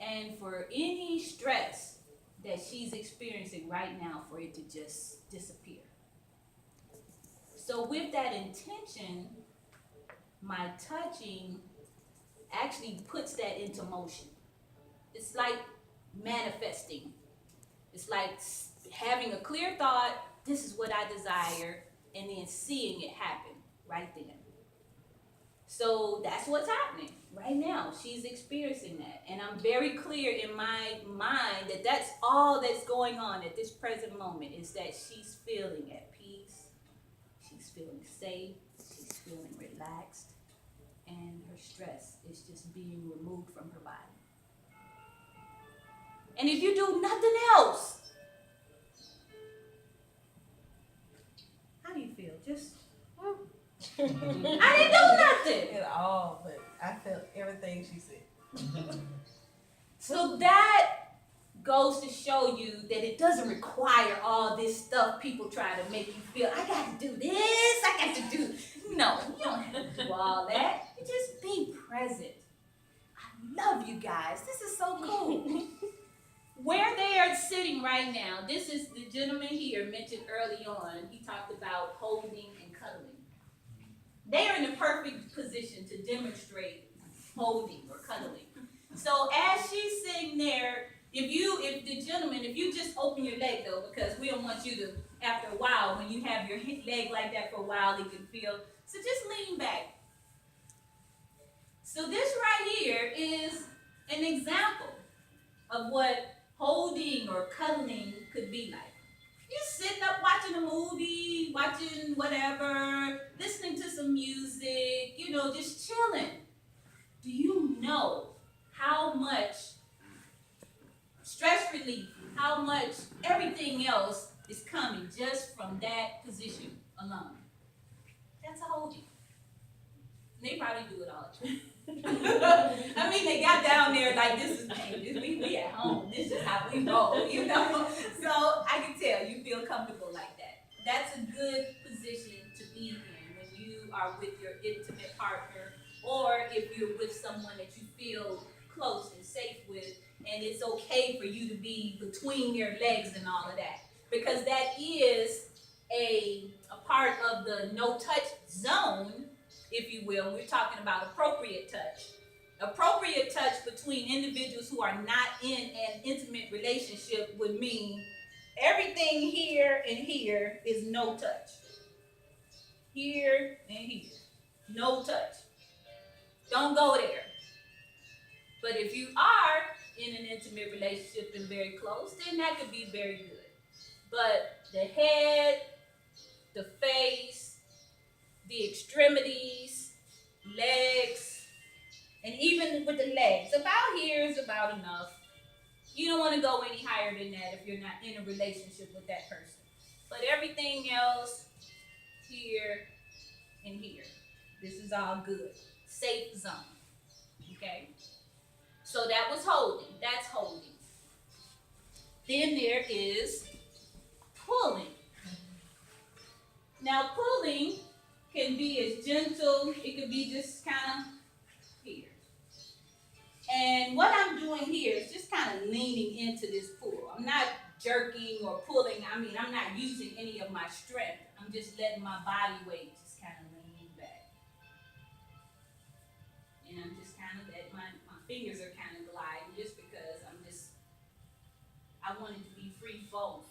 and for any stress that she's experiencing right now for it to just disappear. So with that intention, my touching actually puts that into motion. It's like manifesting. It's like having a clear thought, this is what I desire, and then seeing it happen right then. So that's what's happening right now. She's experiencing that. And I'm very clear in my mind that that's all that's going on at this present moment, is that she's feeling at peace, she's feeling safe, she's feeling relaxed, and her stress is just being removed from her body. And if you do nothing else, how do you feel? Just I didn't do nothing at all, but I felt everything she said. So that goes to show you that it doesn't require all this stuff people try to make you feel. I got to do this. I got to do. No, you don't have to do all that. You just be present. I love you guys. This is so cool. Where they are sitting right now, this is the gentleman here mentioned early on. He talked about holding and cuddling. They are in the perfect position to demonstrate holding or cuddling. So as she's sitting there, if you just open your leg though, because we don't want you to, after a while, when you have your leg like that for a while, it can feel, so just lean back. So this right here is an example of what holding or cuddling could be like. You're sitting up watching a movie, watching whatever, listening to some music, just chilling. Do you know how much stress relief, how much everything else is coming just from that position alone? That's a holding. They probably do it all the time. I mean, they got down there like, this is we at home. This is how we roll, So I can tell you feel comfortable like that. That's a good position to be in when you are with your intimate partner, or if you're with someone that you feel close and safe with, and it's okay for you to be between their legs and all of that, because that is a part of the no touch zone, if you will. We're talking about appropriate touch. Appropriate touch between individuals who are not in an intimate relationship would mean everything here and here is no touch. Here and here, no touch. Don't go there. But if you are in an intimate relationship and very close, then that could be very good. But the head, the face, the extremities, legs, and even with the legs, about here is about enough. You don't want to go any higher than that if you're not in a relationship with that person. But everything else, here and here, this is all good. Safe zone. Okay? So that was holding. That's holding. Then there is pulling. Now pulling can be as gentle, it could be just kind of here. And what I'm doing here is just kind of leaning into this pull. I'm not jerking or pulling. I mean, I'm not using any of my strength. I'm just letting my body weight just kind of lean back. And I'm just kind of letting my fingers are kind of gliding, just because I want it to be free flowing.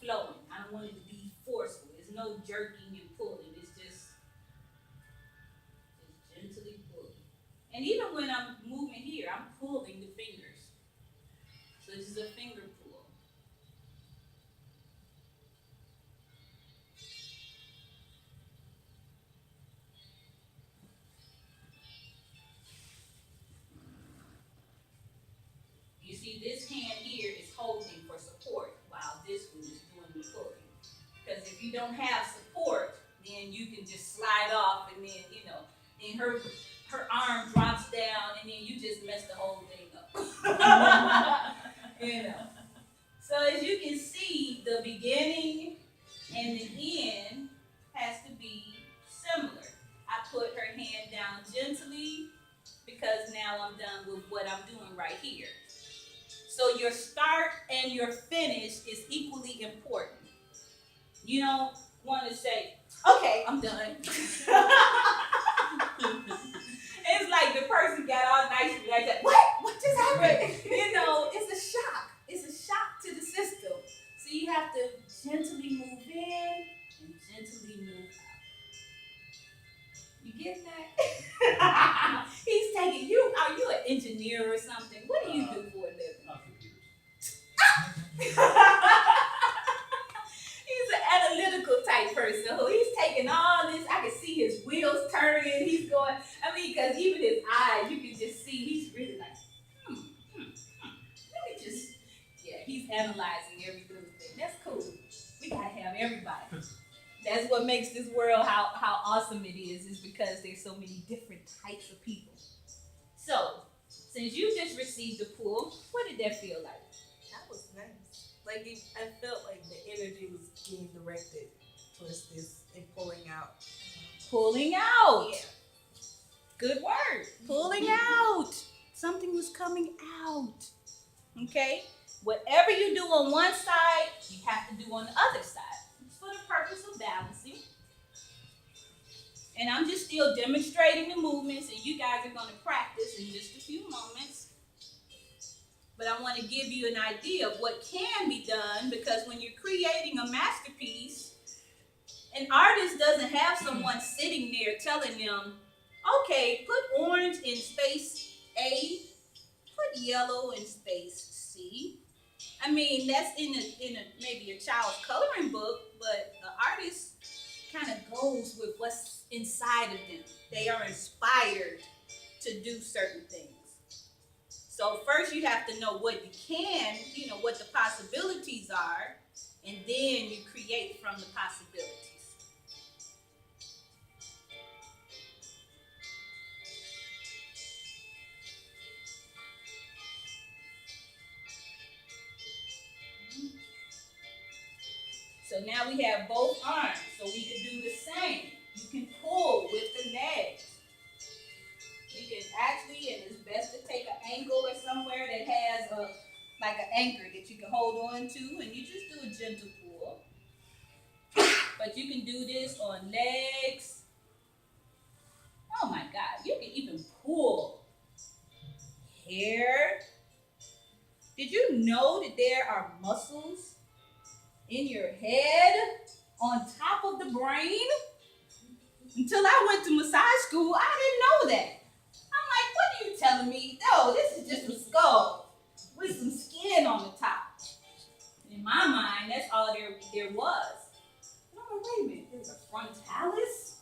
I don't want it to be forceful. There's no jerking and pulling. It's just gently pulling. And even when I'm moving here, I'm pulling the fingers. So this is a finger pull. You see, this hand here is holding for support, while this one is doing the pulling. Because if you don't have support, then you can just slide off, and then, and her arm drops down, and then you just mess the whole thing up. So as you can see, the beginning and the end has to be similar. I put her hand down gently because now I'm done with what I'm doing right here. So your start and your finish is equally important. You don't want to say, okay, I'm done. It's like the person got all nice and like that. What just happened? You know, it's a shock. It's a shock to the system. So you have to gently move in and gently move out. You get that? He's taking you. Are you an engineer or something? What do you do for a living? He's an analytical type person who he's taking all this. I can see his wheels turning. He's going. I mean, because even his eyes, you can just see he's really like, Let me just. Yeah, he's analyzing every little thing. That's cool. We gotta have everybody. That's what makes this world how awesome it is because there's so many different types of people. So, since you just received the pull, what did that feel like? That was nice. Like I felt like the energy was being directed towards this and pulling out. Pulling out. Yeah. Good word. Pulling out. Something was coming out. Okay? Whatever you do on one side, you have to do on the other side. It's for the purpose of balancing. And I'm just still demonstrating the movements, and you guys are going to practice in just a few moments. But I want to give you an idea of what can be done, because when you're creating a masterpiece, an artist doesn't have someone sitting there telling them, okay, put orange in space A, put yellow in space C. I mean, that's in a maybe a child's coloring book, but the artist kind of goes with what's inside of them. They are inspired to do certain things. So first you have to know what you can, what the possibilities are, and then you create from the possibilities. So now we have both arms, so we can do the same. You can pull with the legs. You can actually, and it's best to take an angle or somewhere that has like an anchor that you can hold on to, and you just do a gentle pull. But you can do this on legs. Oh my God, you can even pull hair. Did you know that there are muscles in your head on top of the brain? Until I went to massage school, I didn't know that. I'm like, what are you telling me? No, this is just a skull with some skin on the top. In my mind, that's all there was. And I'm like, wait a minute, there's a frontalis?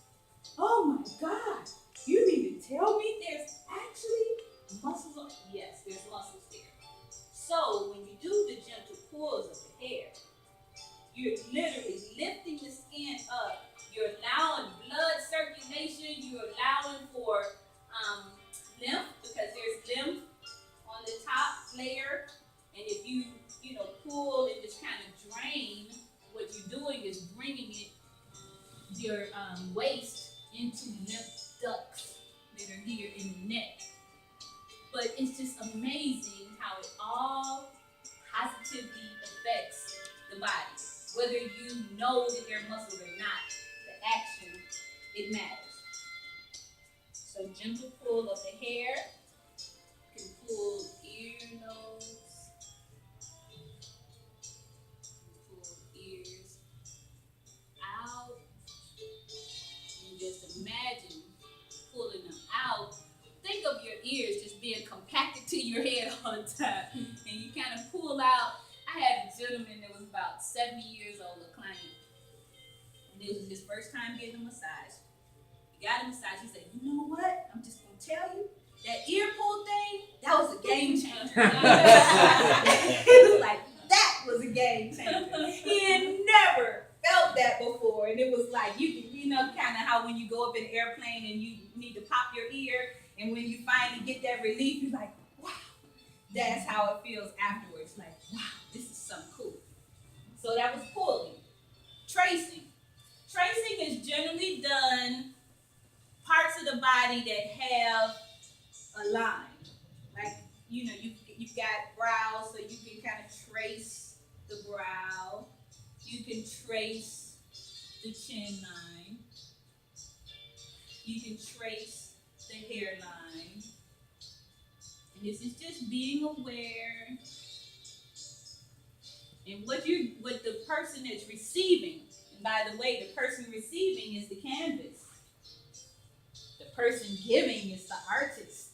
Oh my God, you mean to tell me there's actually muscles on? Yes, there's muscles there. So when you do the gentle pulls of the hair, you're literally lifting the skin up. You're allowing blood circulation. You're allowing for lymph, because there's lymph on the top layer. And if you pull and just kind of drain, what you're doing is bringing your waste into lymph ducts that are here in the neck. But it's just amazing how it all positively affects the body. Whether you know that they're muscles or not, the action, it matters. So gentle pull of the hair. You can pull ear, nose. Pull ears out. And just imagine pulling them out. Think of your ears just being compacted to your head all the time. And you kind of pull out. I had a gentleman that was about 70 years old, a client. And it was his first time getting a massage. He got a massage. He said, you know what? I'm just going to tell you, that ear pull thing, that was a game changer. He was like, that was a game changer. He had never felt that before. And it was like, kind of how when you go up in an airplane and you need to pop your ear, and when you finally get that relief, you're like, wow. That's how it feels afterwards. Like, wow, this is something cool. So that was pulling. Tracing. Tracing is generally done parts of the body that have a line. Like, you've got brows, so you can kind of trace the brow. You can trace the chin line. You can trace the hairline. And this is just being aware. And what the person that's receiving, and by the way, the person receiving is the canvas. The person giving is the artist.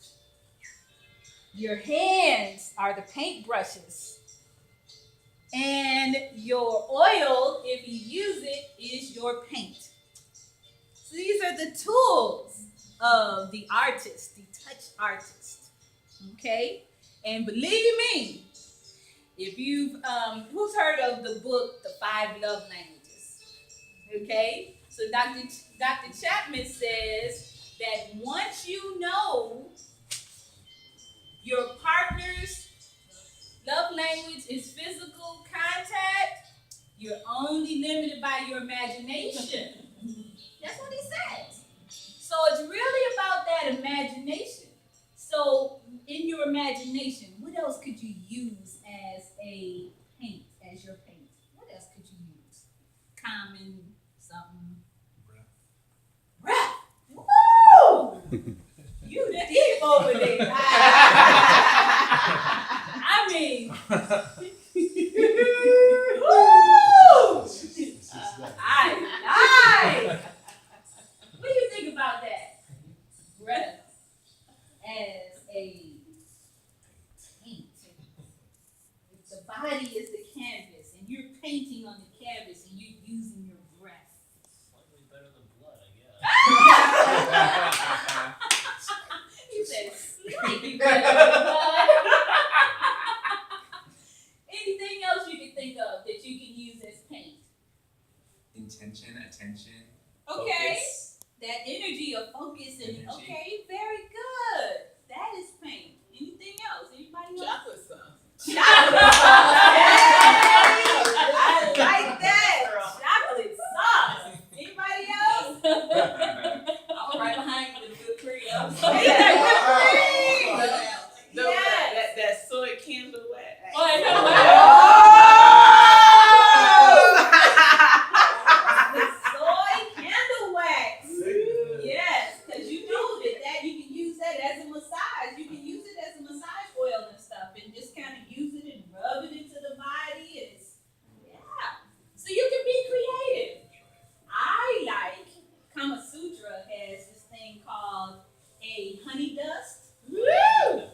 Your hands are the paintbrushes. And your oil, if you use it, is your paint. So these are the tools of the artist, the touch artist. Okay? And believe me, if you've, who's heard of the book, The 5 Love Languages? Okay? So Dr. Chapman says that once you know your partner's love language is physical contact, you're only limited by your imagination. That's what he says. So it's really about that imagination. So in your imagination, what else could you use as a paint, as your paint? What else could you use? Common, something. Breath. Woo! You deep over there. I mean, woo! Aye. What do you think about that? Breath as a paint. If the body is the canvas, and you're painting on the canvas, and you're using your breath. Slightly better than blood, I guess. You said slightly better than blood. Anything else you can think of that you can use as paint? Intention, attention. Okay. Focus. That energy of focus and Energy. okay, very good. That is paint. Anything else? Anybody else? Chocolate sauce. Chocolate sauce. I like that. Chocolate sauce. Anybody else? I'm right behind you with good cream. That soy candle wax. The soy candle wax. Yes, because you know that you can use that as a massage. You can use it as a massage oil and stuff, and just kind of use it and rub it into the body. And it's, yeah. So you can be creative. I like Kama Sutra has this thing called a honey dust. Woo!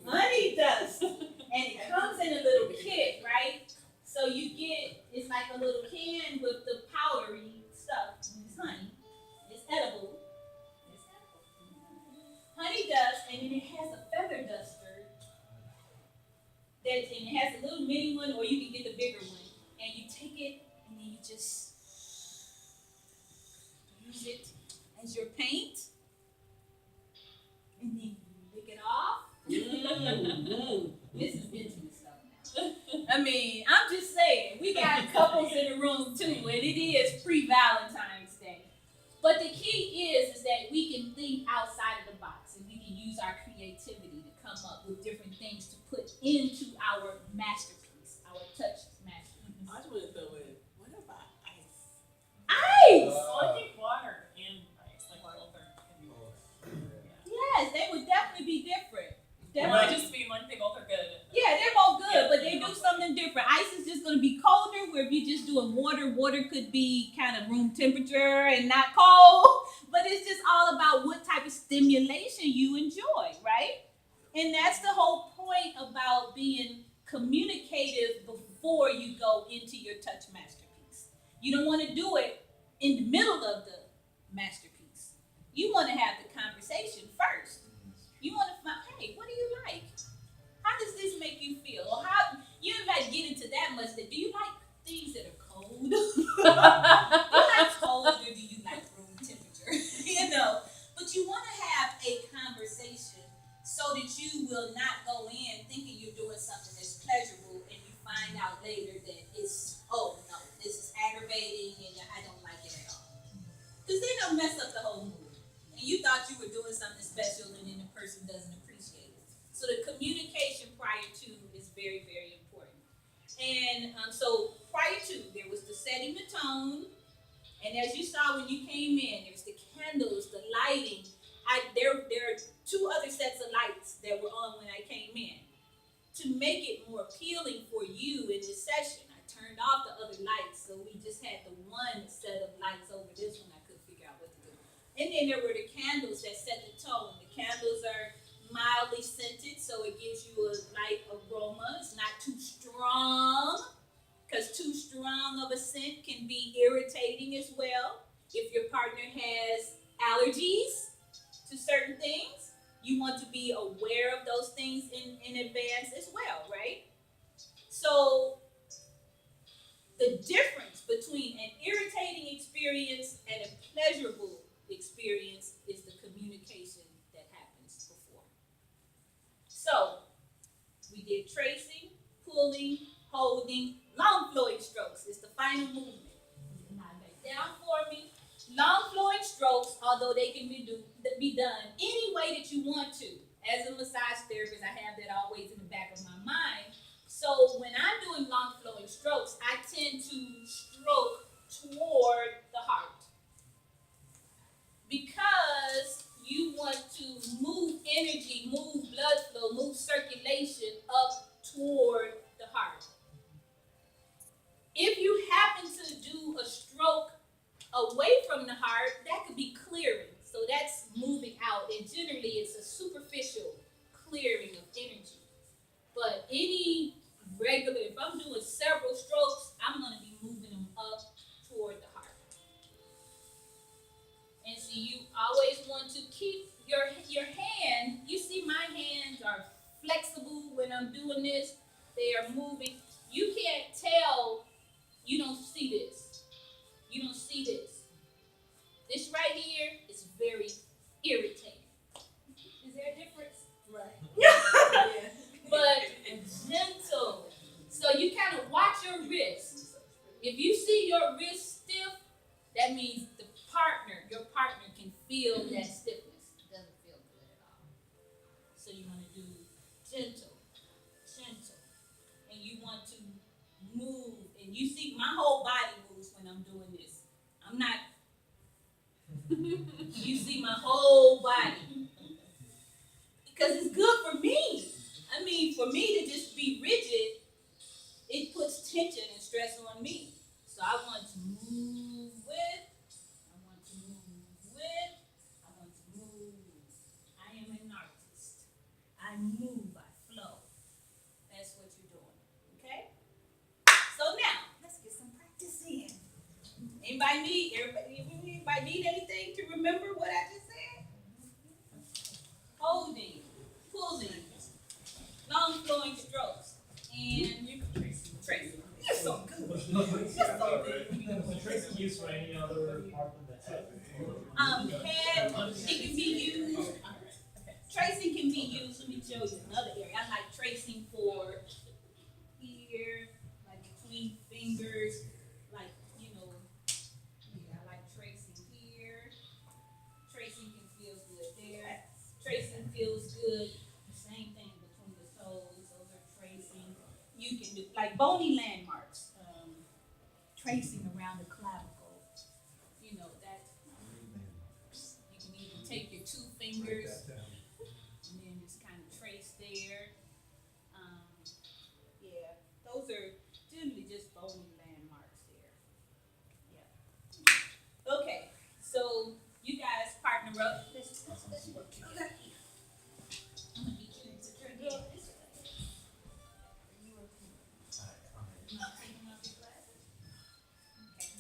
Honey dust. And it comes in a little kit, right? So you get, it's like a little can with the powdery stuff. It's honey. It's edible. It's edible. Honey dust, and then it has a feather duster. And it has a little mini one, or you can get the bigger one. And you take it, and then you just use it as your paint. And then you lick it off. This is intimate stuff now. I mean, I'm just saying, we got couples in the room too, and it is pre-Valentine's Day. But the key is that we can think outside of the box, and we can use our creativity to come up with different things to put into our masterpiece, our touch masterpiece. I just want to throw in, what about ice? Ice! I think water and ice, like both are can be Yes, they would definitely be different. It might just be like they both are good. Yeah, they're both good, but they do something different. Ice is just going to be colder, where if you're just doing water, water could be kind of room temperature and not cold. But it's just all about what type of stimulation you enjoy, right? And that's the whole point about being communicative before you go into your touch masterpiece. You don't want to do it in the middle of the masterpiece. You want to have the conversation first. You want to find, hey, what do you like? How does this make you feel? Or how, you don't have to get into that much. Do you like things that are cold? Do you like cold, or do you like room temperature? You know, but you want to have a conversation so that you will not go in thinking you're doing something that's pleasurable, and you find out later that it's, oh no, this is aggravating and I don't like it at all. Because then it'll mess up the whole mood. And you thought you were doing something special, and then the person doesn't appreciate it. So the communication prior And so prior to, there was the setting the tone, and as you saw when you came in, there's the candles, the lighting. There are two other sets of lights that were on when I came in. To make it more appealing for you in this session, I turned off the other lights, so we just had the one set of lights over this one. I couldn't figure out what to do. And then there were the candles that set the tone. The candles are mildly scented, so it gives you a light aroma. It's not too strong, because too strong of a scent can be irritating as well. If your partner has allergies to certain things, you want to be aware of those things in advance as well, right? So the difference between an irritating experience and a pleasurable experience is the communication that happens before. So we did tracing, pulling, holding, long flowing strokes is the final movement. Lie back down for me. Long flowing strokes, although they can be done any way that you want to. As a massage therapist, I have that always in the back of my mind. So when I'm doing long flowing strokes, I tend to stroke toward the heart. Because you want to move energy, move blood flow, move circulation up toward the heart. If you happen to do a stroke away from the heart, that could be clearing. So that's moving out, and generally it's a superficial clearing of energy. But any regular, if I'm doing several strokes, I'm going to be moving them up toward the heart. And so you always want to keep your hand, you see my hands are flexible when I'm doing this. They are moving. You can't tell, you don't see this. You don't see this. This right here is very irritating. Is there a difference? Right. Yeah. But gentle. So you kind of watch your wrist. If you see your wrist stiff, that means your partner can feel that stiffness. It doesn't feel good at all. So you want to do gentle, and you want to move. And you see my whole body moves when I'm doing this. I'm not. You see my whole body. Because it's good for me. I mean, for me to just be rigid, it puts tension and stress on me. So I want to move with. I am an artist. I move, I flow. That's what you're doing. Okay? So now, let's get some practice in. Anybody need anything to remember what I just said? Holding, pulling, long flowing strokes, and you can trace. You're so good. Was tracing used for any other part of the head? Head, it can be used. Tracing can be used. Let me show you another area. I like tracing for here, like between fingers, like, I like tracing here. Tracing can feel good there. Tracing feels good. Same thing between the toes. Those are tracing. You can do like bony landmarks. Tracing around the clavicle. That you can even take your two fingers and then just kind of trace there. Yeah, those are generally just bony landmarks there. Yeah. Okay, so you guys partner up. Let's work together. I'm gonna get you to turn this way. You not taking off your glasses? Okay.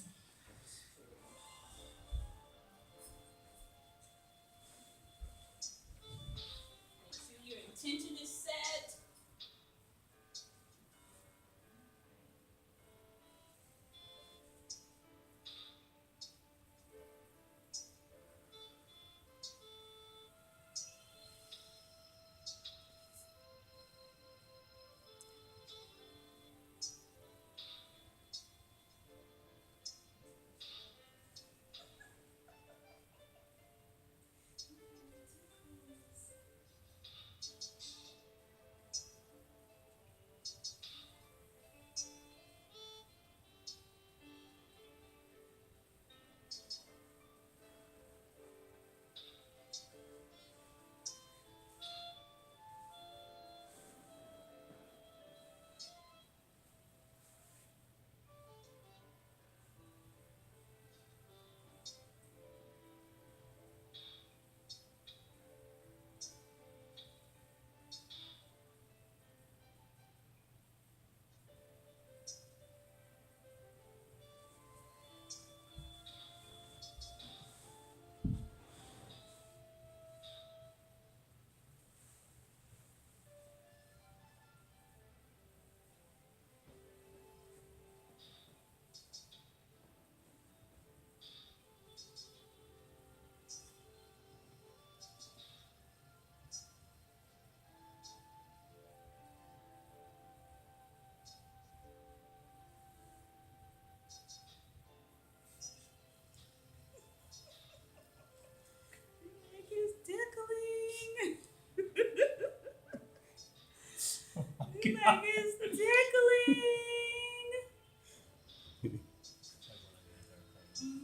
Like it's tickling.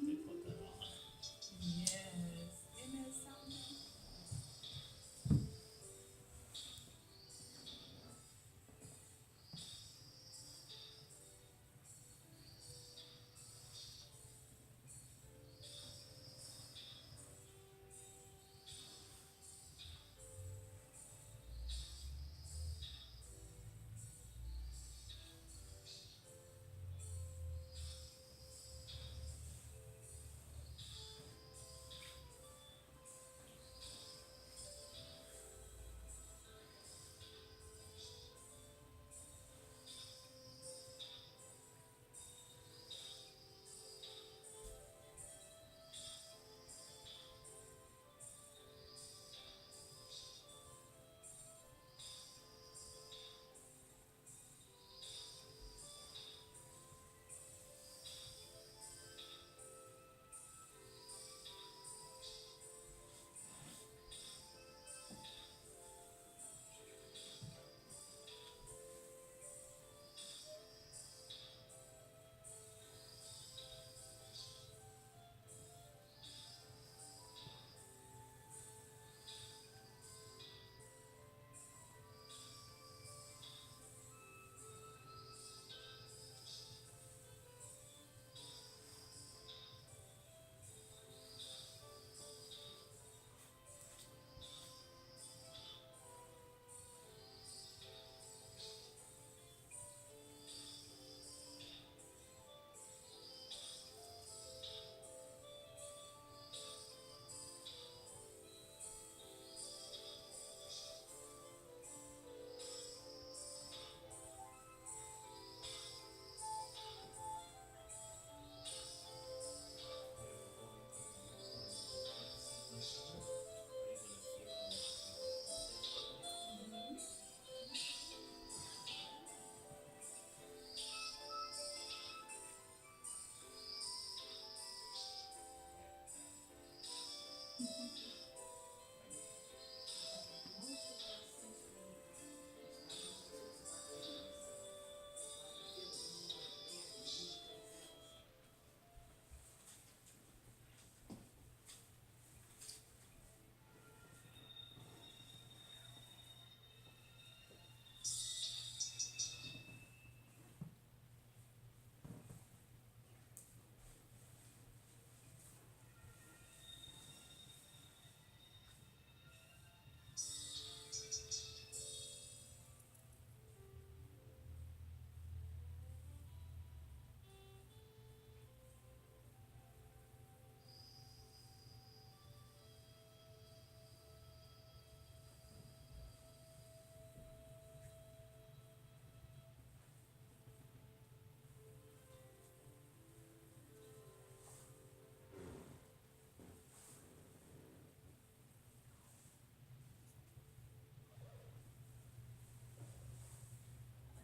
They put that on. Yes. Isn't that something?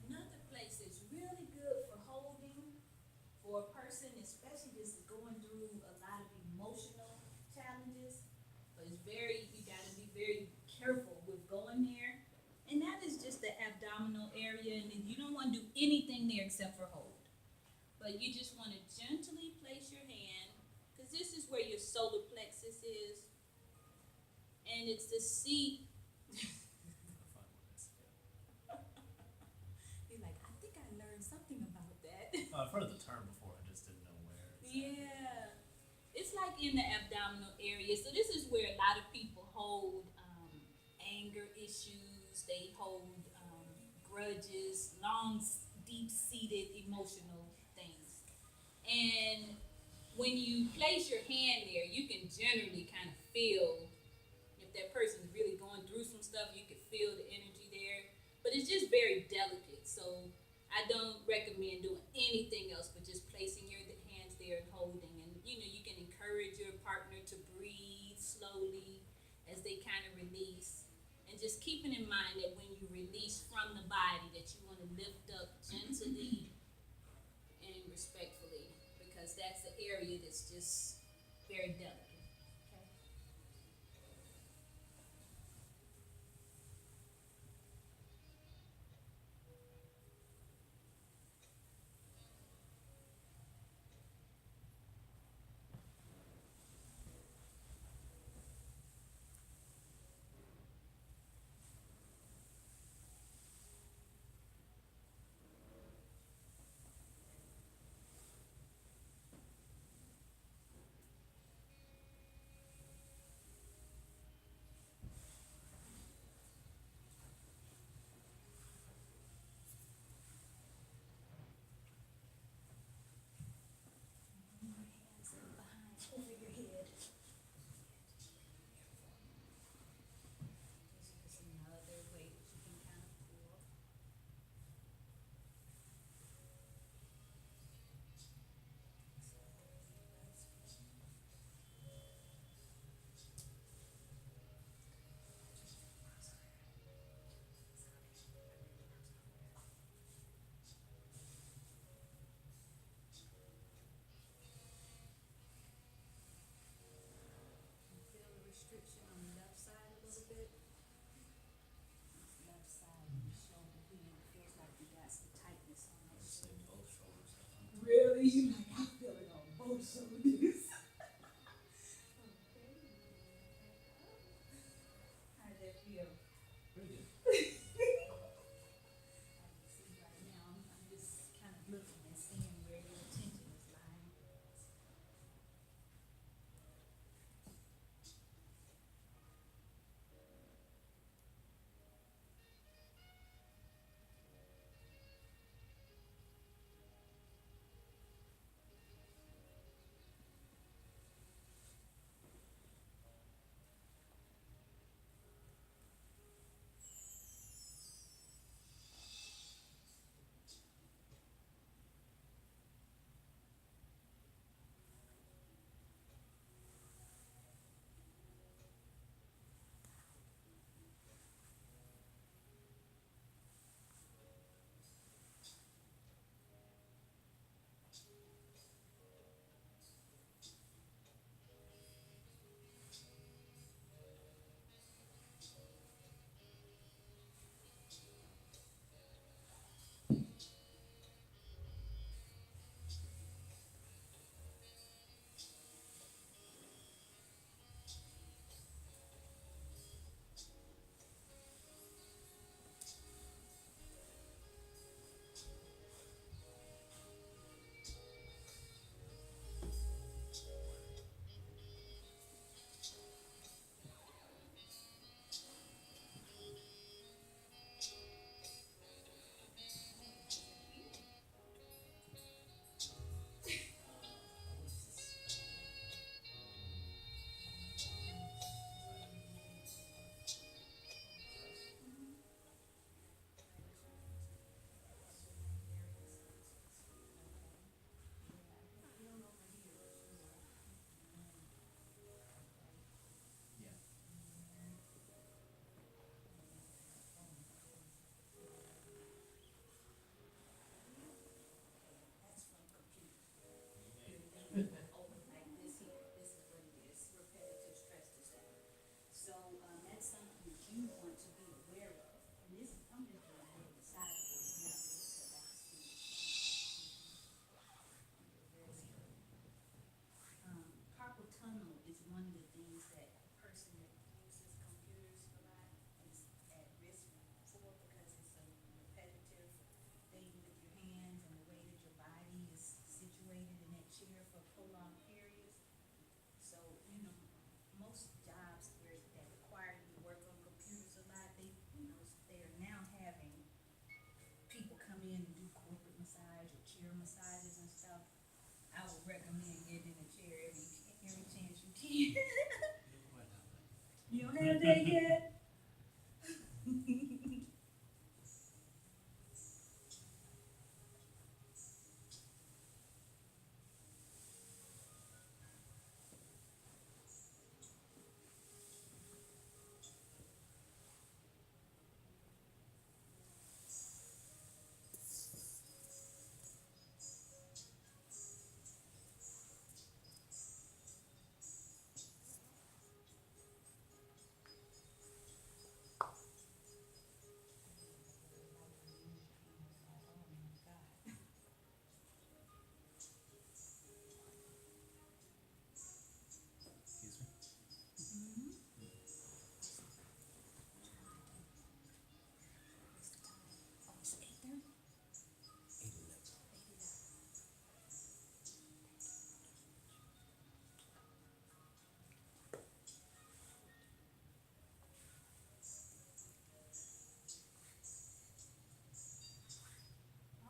Another place that's really good for holding for a person, especially this is going through a lot of emotional challenges, but it's very, you gotta be very careful with going there. And that is just the abdominal area, and you don't wanna do anything there except for hold. But you just wanna gently place your hand, cause this is where your solar plexus is, and it's the seat. You're like, I think I learned something about that. I've heard the term before, I just didn't know where. Yeah, it's like in the abdominal area. So this is where a lot of people hold anger issues. They hold grudges, long, deep-seated emotional things. And when you place your hand there, you can generally kind of feel if that person's really going through some stuff. You can feel the energy there, but it's just very delicate. So I don't recommend doing anything else but just placing your hands there and holding. And you can encourage your partner to breathe slowly as they kind of release. And just keeping in mind that when you release from the body, that you want to lift up gently and respectfully, because that's the area that's just very delicate. Okay. that yet? Excuse me.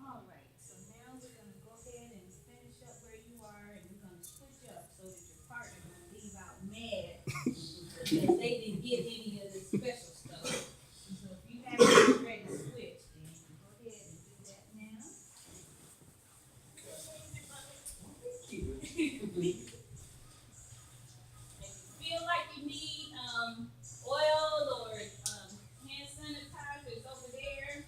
All right, so now we're gonna go ahead and finish up where you are, and we're gonna switch up so that your partner don't leave out mad because they didn't get any of the special stuff. So if you haven't ready to switch, then go ahead and do that now. If you feel like you need oil or hand sanitizer, it's over there.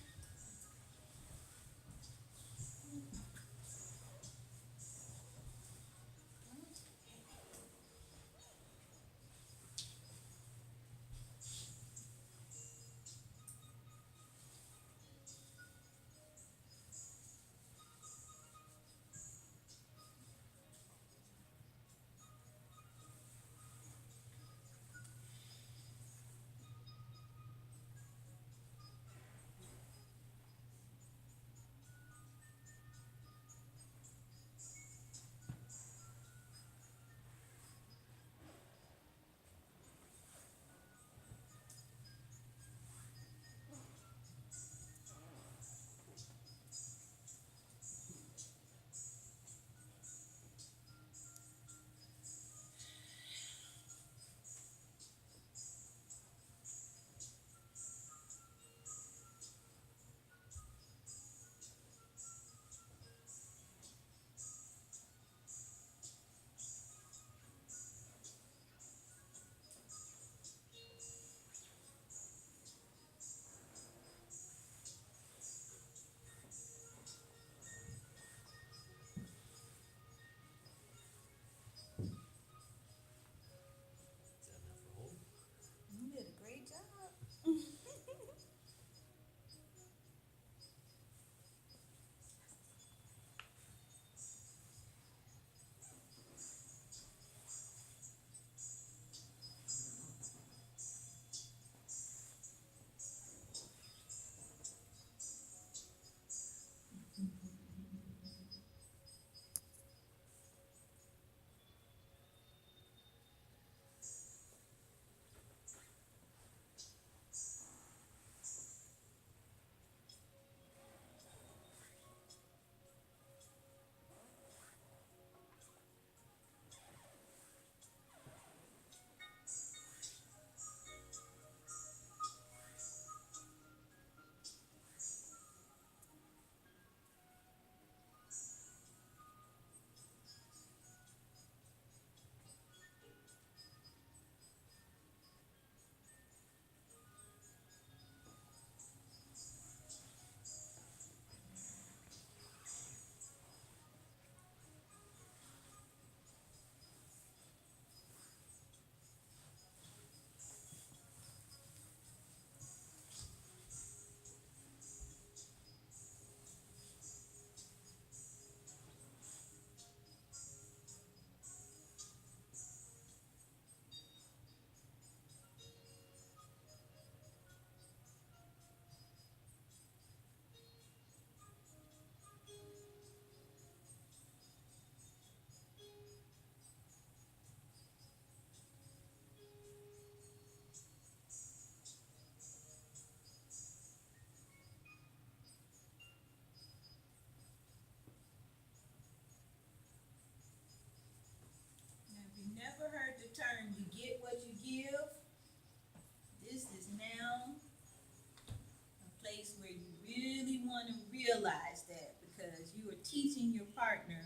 gonna realize that because you are teaching your partner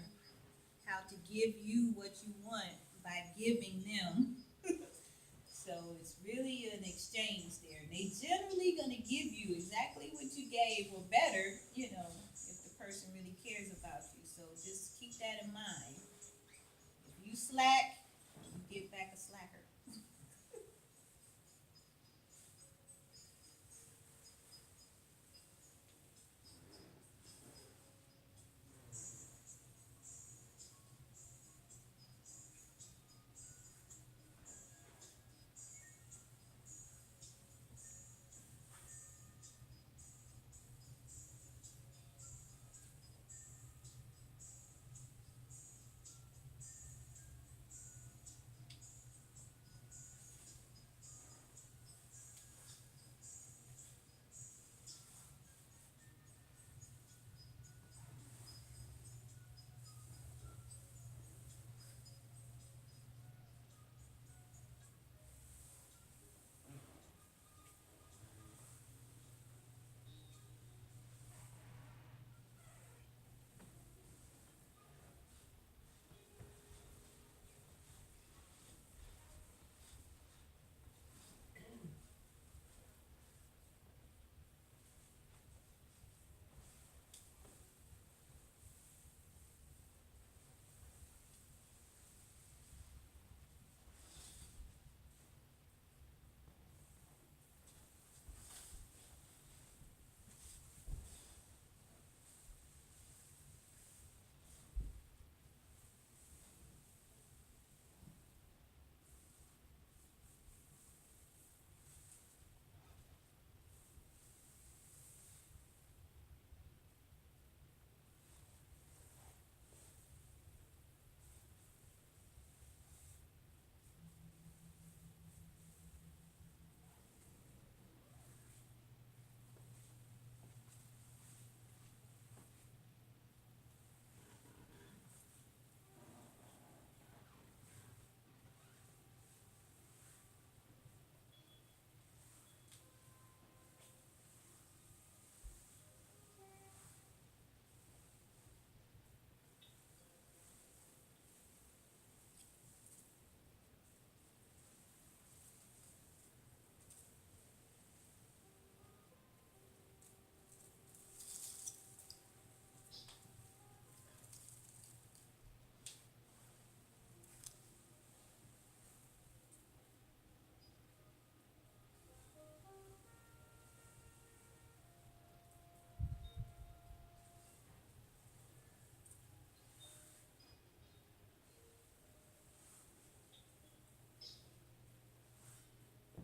how to give you what you want by giving them. So it's really an exchange there. They generally gonna give you exactly what you gave or better, you know, if the person really cares about you. So just keep that in mind. If you slack,